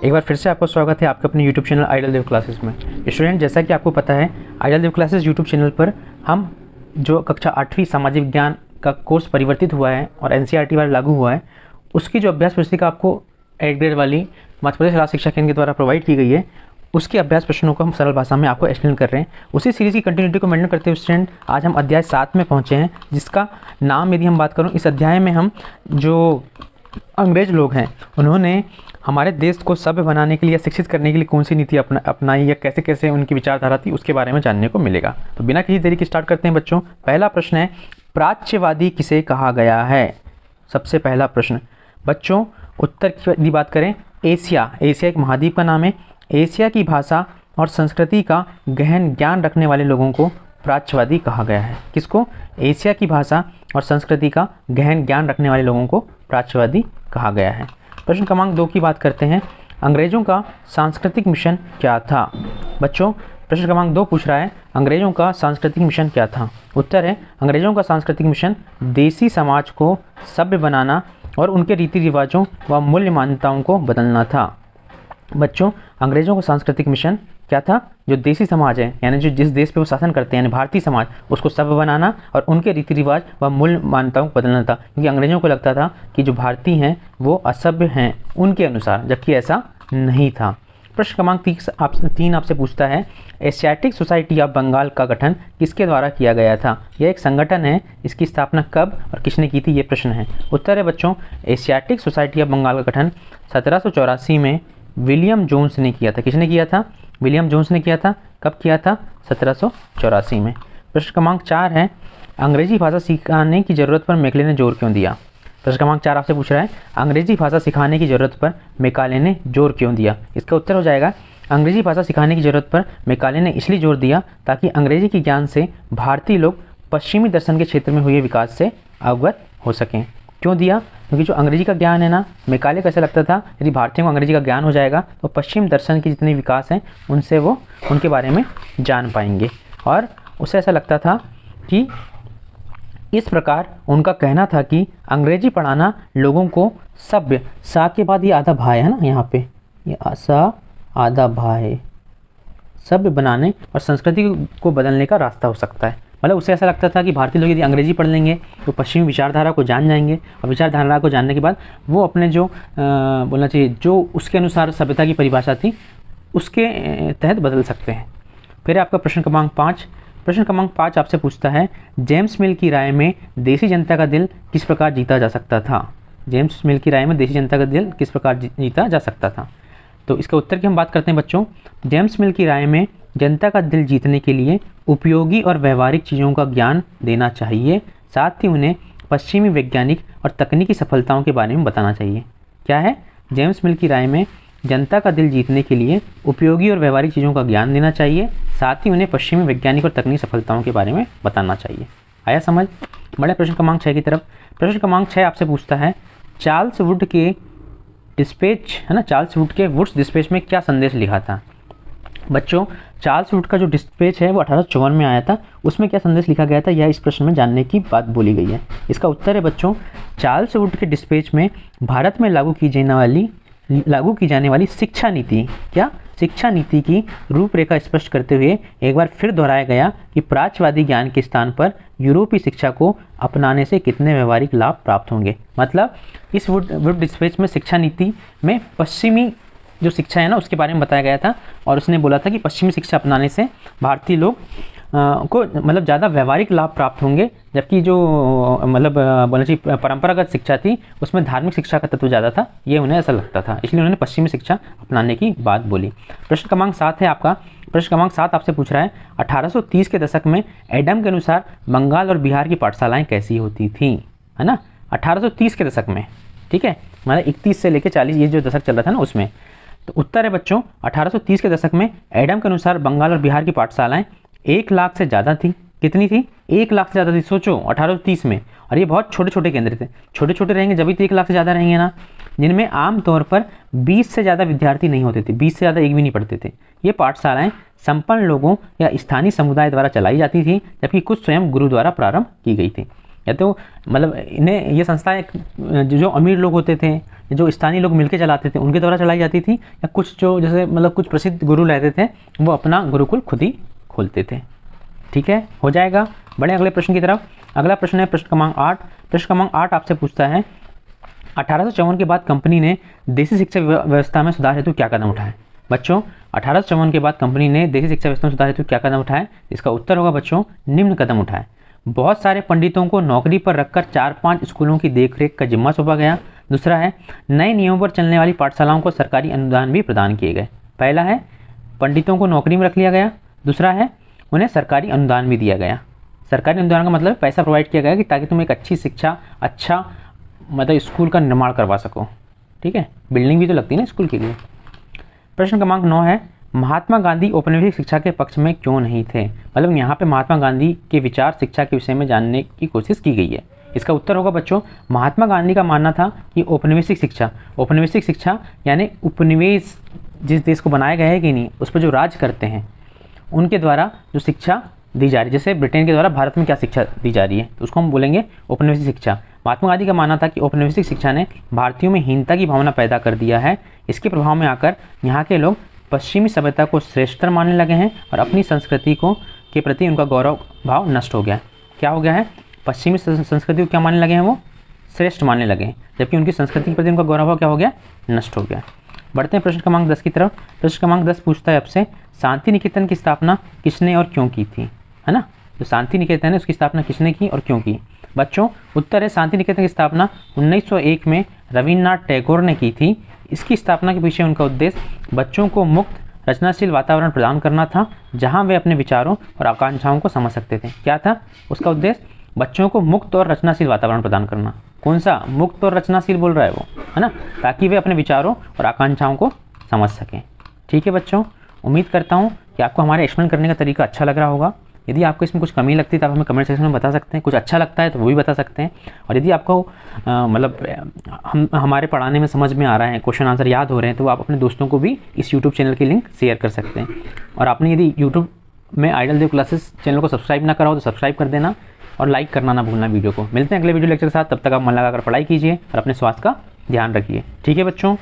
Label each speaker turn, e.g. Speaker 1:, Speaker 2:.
Speaker 1: एक बार फिर से आपका स्वागत है आपके अपने यूट्यूब चैनल आइडल देव क्लासेस में। स्टूडेंट, जैसा कि आपको पता है, आइडल देव क्लासेस यूट्यूब चैनल पर हम जो कक्षा 8वीं सामाजिक विज्ञान का कोर्स परिवर्तित हुआ है और एनसीईआरटी वाला लागू हुआ है, उसकी जो अभ्यास पुस्तिका आपको 8 ग्रेड वाली मध्य प्रदेश राज्य शिक्षा केंद्र के द्वारा प्रोवाइड की गई है, उसके अभ्यास प्रश्नों को हम सरल भाषा में आपको एक्सप्लेन कर रहे हैं। उसी सीरीज़ की कंटिन्यूटी को मेंटेन करते हुए स्टूडेंट आज हम अध्याय 7 में पहुँचे हैं, जिसका नाम यदि हम बात करूँ, इस अध्याय में हम जो अंग्रेज लोग हैं उन्होंने हमारे देश को सभ्य बनाने के लिए, शिक्षित करने के लिए कौन सी नीति अपनाई या कैसे कैसे उनकी विचारधारा थी, उसके बारे में जानने को मिलेगा। तो बिना किसी देरी के स्टार्ट करते हैं बच्चों। पहला प्रश्न है, प्राच्यवादी किसे कहा गया है? सबसे पहला प्रश्न बच्चों, उत्तर की बात करें, एशिया एक महाद्वीप का नाम है। एशिया की भाषा और संस्कृति का गहन ज्ञान रखने वाले लोगों को प्राच्यवादी कहा गया है। किसको? एशिया की भाषा और संस्कृति का गहन ज्ञान रखने वाले लोगों को प्राच्यवादी कहा गया है। प्रश्न क्रमांक 2 की बात करते हैं, अंग्रेजों का सांस्कृतिक मिशन क्या था? बच्चों, प्रश्न क्रमांक 2 पूछ रहा है, अंग्रेजों का सांस्कृतिक मिशन क्या था? उत्तर है, अंग्रेजों का सांस्कृतिक मिशन देसी समाज को सभ्य बनाना और उनके रीति रिवाजों व मूल्य मान्यताओं को बदलना था। बच्चों, अंग्रेजों का सांस्कृतिक मिशन क्या था? जो देसी समाज है, यानी जो जिस देश पे वो शासन करते हैं, यानी भारतीय समाज, उसको सभ्य बनाना और उनके रीति रिवाज व मूल्य मान्यताओं को बदलना था। क्योंकि अंग्रेजों को लगता था कि जो भारतीय हैं वो असभ्य हैं उनके अनुसार, जबकि ऐसा नहीं था। प्रश्न क्रमांक 3 आपसे पूछता है, एशियाटिक सोसाइटी ऑफ बंगाल का गठन किसके द्वारा किया गया था? यह एक संगठन है, इसकी स्थापना कब और किसने की थी, ये प्रश्न है। उत्तर है बच्चों, एशियाटिक सोसाइटी ऑफ बंगाल का गठन 1784 में विलियम जोन्स ने किया था। किसने किया था? विलियम जोन्स ने किया था। कब किया था? 1784 में। प्रश्न क्रमांक 4 है, अंग्रेजी भाषा सिखाने की ज़रूरत पर मैकाले ने जोर क्यों दिया? प्रश्न क्रमांक 4 आपसे पूछ रहा है, अंग्रेजी भाषा सिखाने की ज़रूरत पर मैकाले ने जोर क्यों दिया? इसका उत्तर हो जाएगा, अंग्रेजी भाषा सिखाने की ज़रूरत पर मैकाले ने इसलिए जोर दिया ताकि अंग्रेजी के ज्ञान से भारतीय लोग पश्चिमी दर्शन के क्षेत्र में हुए विकास से अवगत हो सकें। क्यों दिया? क्योंकि जो अंग्रेजी का ज्ञान है ना, मैकाले को ऐसा लगता था यदि भारतीयों को अंग्रेजी का ज्ञान हो जाएगा तो पश्चिम दर्शन के जितने विकास हैं उनसे वो उनके बारे में जान पाएंगे। और उसे ऐसा लगता था कि इस प्रकार उनका कहना था कि अंग्रेजी पढ़ाना लोगों को सभ्य, सा के बाद ये आधा भाई है ना, यहाँ पे ये सा आधा भाई, सभ्य बनाने और संस्कृति को बदलने का रास्ता हो सकता है। मतलब उसे ऐसा लगता था कि भारतीय लोग यदि अंग्रेजी पढ़ लेंगे तो पश्चिमी विचारधारा को जान जाएंगे और विचारधारा को जानने के बाद वो अपने जो बोलना चाहिए जो उसके अनुसार सभ्यता की परिभाषा थी उसके तहत बदल सकते हैं। फिर आपका प्रश्न क्रमांक 5। प्रश्न क्रमांक 5 आपसे पूछता है, जेम्स मिल की राय में देसी जनता का दिल किस प्रकार जीता जा सकता था? जेम्स मिल की राय में देसी जनता का दिल किस प्रकार जीता जा सकता था? तो इसका उत्तर की हम बात करते हैं बच्चों। जेम्स मिल की राय में जनता का दिल जीतने के लिए उपयोगी और व्यवहारिक चीज़ों का ज्ञान देना चाहिए, साथ ही उन्हें पश्चिमी वैज्ञानिक और तकनीकी सफलताओं के बारे में बताना चाहिए। क्या है? जेम्स मिल की राय में जनता का दिल जीतने के लिए उपयोगी और व्यवहारिक चीज़ों का ज्ञान देना चाहिए, साथ ही उन्हें पश्चिमी वैज्ञानिक और तकनीकी सफलताओं के बारे में बताना चाहिए। आया समझ? बड़े प्रश्न क्रमांक 6 की तरफ। प्रश्न क्रमांक 6 आपसे पूछता है, चार्ल्स वुड के डिस्पैच है ना, चार्ल्स वुड के वुड्स डिस्पैच में क्या संदेश लिखा था? बच्चों, चार्ल्स वुड का जो डिस्पैच है वो 1854 में आया था। उसमें क्या संदेश लिखा गया था, यह इस प्रश्न में जानने की बात बोली गई है। इसका उत्तर है बच्चों, चार्ल्स वुड के डिस्पैच में भारत में लागू की जाने वाली शिक्षा नीति, क्या शिक्षा नीति की रूपरेखा स्पष्ट करते हुए एक बार फिर दोहराया गया कि प्राच्यवादी ज्ञान के स्थान पर यूरोपीय शिक्षा को अपनाने से कितने व्यवहारिक लाभ प्राप्त होंगे। मतलब इस वुड डिस्पैच में शिक्षा नीति में पश्चिमी जो शिक्षा है ना उसके बारे में बताया गया था, और उसने बोला था कि पश्चिमी शिक्षा अपनाने से भारतीय लोग को मतलब ज़्यादा व्यवहारिक लाभ प्राप्त होंगे, जबकि जो मतलब बोलना चाहिए परंपरागत शिक्षा थी उसमें धार्मिक शिक्षा का तत्व ज़्यादा था, ये उन्हें ऐसा लगता था, इसलिए उन्होंने पश्चिमी शिक्षा अपनाने की बात बोली। प्रश्न क्रमांक 7 है आपका। प्रश्न क्रमांक 7 आपसे पूछ रहा है, 1830 के दशक में एडम के अनुसार बंगाल और बिहार की पाठशालाएँ कैसी होती थीं, है ना? 1830 के दशक में, ठीक है, मतलब 31 से लेकर 40 ये जो दशक चल रहा था ना उसमें। तो उत्तर है बच्चों, 1830 के दशक में एडम के अनुसार बंगाल और बिहार की पाठशालाएं 1 लाख से ज़्यादा थी। कितनी थी? 1 लाख से ज़्यादा थी। सोचो 1830 में, और ये बहुत छोटे छोटे केंद्र थे। छोटे छोटे रहेंगे जब भी तो 1 लाख से ज़्यादा रहेंगे ना, जिनमें आमतौर पर 20 से ज़्यादा विद्यार्थी नहीं होते थे, 20 से ज़्यादा एक भी नहीं पढ़ते थे। ये पाठशालाएँ संपन्न लोगों या स्थानीय समुदाय द्वारा चलाई जाती थी, जबकि कुछ स्वयं गुरु द्वारा प्रारंभ की गई थी। या तो मतलब इन्हें ये संस्थाएं जो अमीर लोग होते थे, जो स्थानीय लोग मिलकर चलाते थे, उनके द्वारा चलाई जाती थी, या कुछ जो जैसे मतलब कुछ प्रसिद्ध गुरु रहते थे वो अपना गुरुकुल खुद ही खोलते थे। ठीक है, हो जाएगा। बढ़े अगले प्रश्न की तरफ। अगला प्रश्न है प्रश्न क्रमांक 8। प्रश्न क्रमांक 8 आपसे पूछता है 1854 के बाद कंपनी ने देसी शिक्षा व्यवस्था में सुधार हेतु क्या कदम उठाए। बच्चों 1854 के बाद कंपनी ने देसी शिक्षा व्यवस्था में सुधार हेतु क्या कदम उठाए? इसका उत्तर होगा बच्चों निम्न कदम उठाए। बहुत सारे पंडितों को नौकरी पर रखकर 4-5 स्कूलों की देखरेख का जिम्मा सौंपा गया। दूसरा है नए नियमों पर चलने वाली पाठशालाओं को सरकारी अनुदान भी प्रदान किए गए। पहला है पंडितों को नौकरी में रख लिया गया। दूसरा है उन्हें सरकारी अनुदान भी दिया गया। सरकारी अनुदान का मतलब पैसा प्रोवाइड किया गया कि ताकि तुम एक अच्छी शिक्षा, अच्छा मतलब स्कूल का निर्माण करवा सको। ठीक है, बिल्डिंग भी तो लगती है ना स्कूल के लिए। प्रश्न क्रमांक 9 है महात्मा गांधी औपनिवेशिक शिक्षा के पक्ष में क्यों नहीं थे। मतलब यहाँ पे महात्मा गांधी के विचार शिक्षा के विषय में जानने की कोशिश की गई है। इसका उत्तर होगा बच्चों महात्मा गांधी का मानना था कि औपनिवेशिक शिक्षा यानी उपनिवेश जिस देश को बनाया गया है कि नहीं, उस पर जो राज करते हैं उनके द्वारा जो शिक्षा दी जा रही है, जैसे ब्रिटेन के द्वारा भारत में क्या शिक्षा दी जा रही है तो उसको हम बोलेंगे औपनिवेशिक शिक्षा। महात्मा गांधी का मानना था कि औपनिवेशिक शिक्षा ने भारतीयों में हीनता की भावना पैदा कर दिया है। इसके प्रभाव में आकर यहाँ के लोग पश्चिमी सभ्यता को श्रेष्ठतर मानने लगे हैं और अपनी संस्कृति को के प्रति उनका गौरव भाव नष्ट हो गया है। क्या हो गया है? पश्चिमी संस्कृति को क्या मानने लगे हैं? वो श्रेष्ठ मानने लगे हैं, जबकि उनकी संस्कृति के प्रति उनका गौरव भाव क्या हो गया? नष्ट हो गया। बढ़ते हैं प्रश्न क्रमांक 10 की तरफ। प्रश्न क्रमांक 10 पूछता है आपसे शांति निकेतन की स्थापना किसने और क्यों की थी, है ना। तो शांति निकेतन है उसकी स्थापना किसने की और क्यों की? बच्चों उत्तर है शांति निकेतन की स्थापना 1901 में रविन्द्रनाथ टैगोर ने की थी। इसकी स्थापना के पीछे उनका उद्देश्य बच्चों को मुक्त रचनाशील वातावरण प्रदान करना था जहां वे अपने विचारों और आकांक्षाओं को समझ सकते थे। क्या था उसका उद्देश्य? बच्चों को मुक्त और रचनाशील वातावरण प्रदान करना। कौन सा मुक्त और रचनाशील बोल रहा है वो, है ना, ताकि वे अपने विचारों और आकांक्षाओं को समझ सकें। ठीक है बच्चों, उम्मीद करता हूँ कि आपको हमारे एक्सप्लेन करने का तरीका अच्छा लग रहा होगा। यदि आपको इसमें कुछ कमी लगती है तो आप हमें कमेंट सेक्शन में बता सकते हैं। कुछ अच्छा लगता है तो वो भी बता सकते हैं। और यदि आपको मतलब हमारे पढ़ाने में समझ में आ रहा है, क्वेश्चन आंसर याद हो रहे हैं, तो आप अपने दोस्तों को भी इस यूट्यूब चैनल की लिंक शेयर कर सकते हैं। और आपने यदि यूट्यूब में आइडल देव क्लासेस चैनल को सब्सक्राइब ना करा हो तो सब्सक्राइब कर देना और लाइक करना ना भूलना वीडियो को। मिलते हैं अगले वीडियो लेक्चर के साथ, तब तक आप मन लगाकर पढ़ाई कीजिए और अपने स्वास्थ्य का ध्यान रखिए। ठीक है बच्चों।